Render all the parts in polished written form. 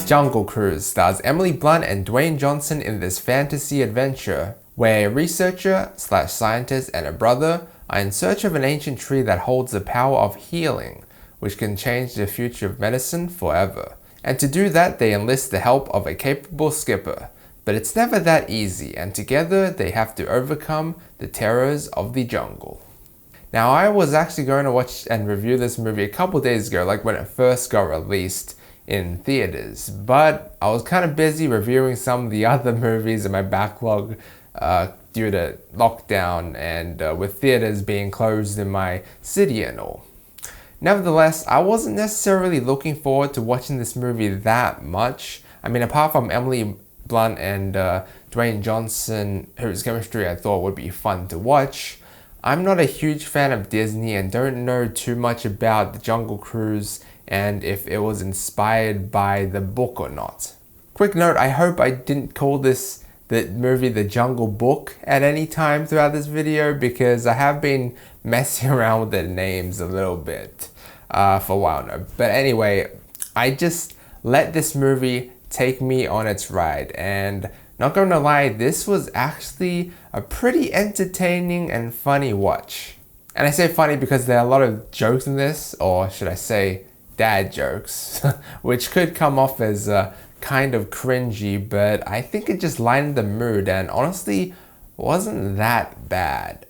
Jungle Cruise stars Emily Blunt and Dwayne Johnson in this fantasy adventure, where a researcher/scientist and a brother are in search of an ancient tree that holds the power of healing, which can change the future of medicine forever. And to do that, they enlist the help of a capable skipper. But it's never that easy, and together they have to overcome the terrors of the jungle. Now, I was actually going to watch and review this movie a couple days ago, like when it first got released in theaters, but I was kind of busy reviewing some of the other movies in my backlog due to lockdown and with theaters being closed in my city and all. Nevertheless, I wasn't necessarily looking forward to watching this movie that much. I mean, apart from Emily Blunt and Dwayne Johnson, whose chemistry I thought would be fun to watch, I'm not a huge fan of Disney and don't know too much about the Jungle Cruise and if it was inspired by the book or not. Quick note, I hope I didn't call the movie The Jungle Book at any time throughout this video, because I have been messing around with the names a little bit for a while now. But anyway, I just let this movie take me on its ride, and not gonna lie, this was actually a pretty entertaining and funny watch. And I say funny because there are a lot of jokes in this, or should I say dad jokes, which could come off as kind of cringy, but I think it just lightened the mood and honestly wasn't that bad.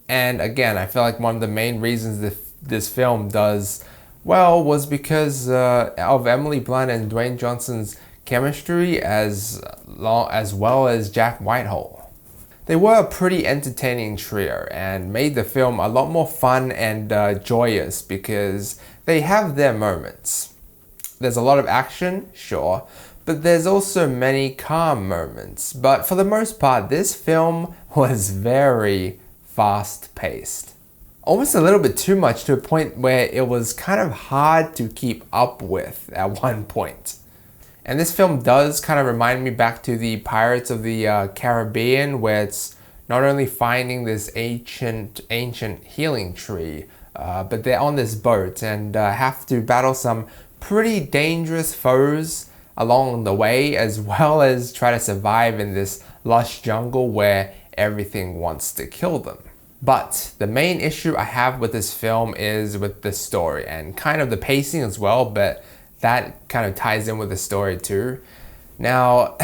And again, I feel like one of the main reasons this film does well was because of Emily Blunt and Dwayne Johnson's chemistry as well as Jack Whitehall. They were a pretty entertaining trio and made the film a lot more fun and joyous because they have their moments. There's a lot of action, sure, but there's also many calm moments. But for the most part, this film was very fast-paced. Almost a little bit too much, to a point where it was kind of hard to keep up with at one point. And this film does kind of remind me back to the Pirates of the Caribbean, where it's not only finding this ancient healing tree, but they're on this boat and have to battle some pretty dangerous foes along the way, as well as try to survive in this lush jungle where everything wants to kill them. But the main issue I have with this film is with the story and kind of the pacing as well, but that kind of ties in with the story too. Now,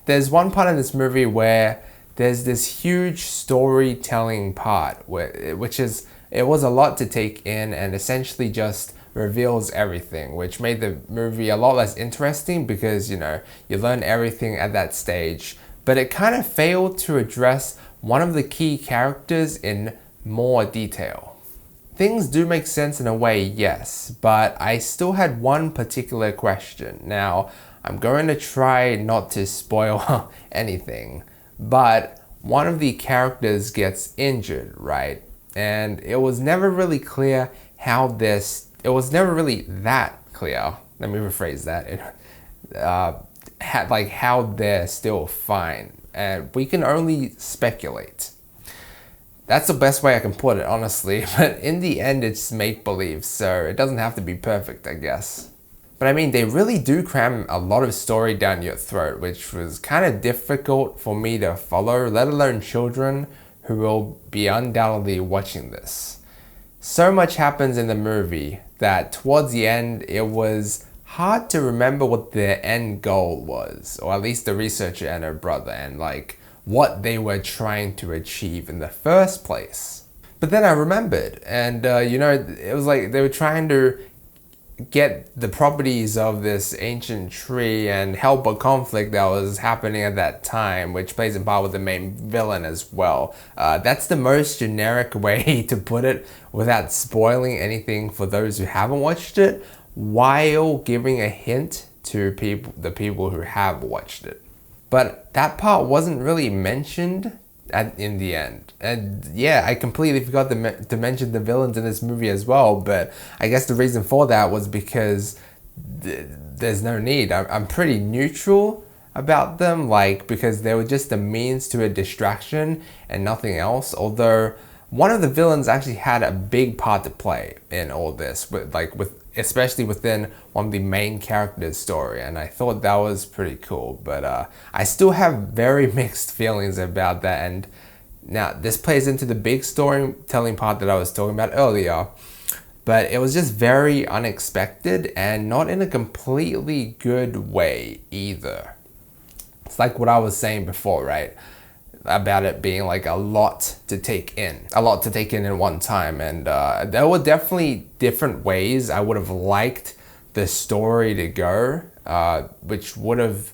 there's one part in this movie where there's this huge storytelling part, which is, it was a lot to take in and essentially just reveals everything, which made the movie a lot less interesting because, you know, you learn everything at that stage. But it kind of failed to address one of the key characters in more detail. Things do make sense in a way, yes, but I still had one particular question. Now, I'm going to try not to spoil anything, but one of the characters gets injured, right? And it was never really clear how it was never really that clear. Let me rephrase that. How they're still fine, and we can only speculate. That's the best way I can put it, honestly, but in the end it's make-believe, so it doesn't have to be perfect, I guess. But I mean, they really do cram a lot of story down your throat, which was kind of difficult for me to follow, let alone children who will be undoubtedly watching this. So much happens in the movie that towards the end it was hard to remember what their end goal was, or at least the researcher and her brother, and like what they were trying to achieve in the first place. But then I remembered, and you know, it was like they were trying to get the properties of this ancient tree and help a conflict that was happening at that time, which plays in part with the main villain as well. That's the most generic way to put it without spoiling anything for those who haven't watched it, while giving a hint to the people who have watched it. But that part wasn't really mentioned in the end. And yeah, I completely forgot to mention the villains in this movie as well, but I guess the reason for that was because there's no need. I'm pretty neutral about them, like, because they were just a means to a distraction and nothing else, although one of the villains actually had a big part to play in all this, with especially within one of the main characters' story, and I thought that was pretty cool. But I still have very mixed feelings about that, and now this plays into the big storytelling part that I was talking about earlier, but it was just very unexpected and not in a completely good way either. It's like what I was saying before, right? About it being like a lot to take in one time, and there were definitely different ways I would have liked the story to go, which would have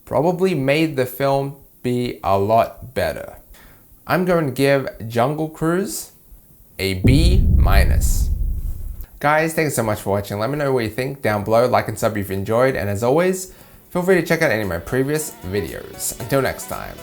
probably made the film be a lot better. I'm going to give Jungle Cruise a B-. Guys, thanks so much for watching. Let me know what you think down below, like and sub if you enjoyed, and as always, feel free to check out any of my previous videos. Until next time.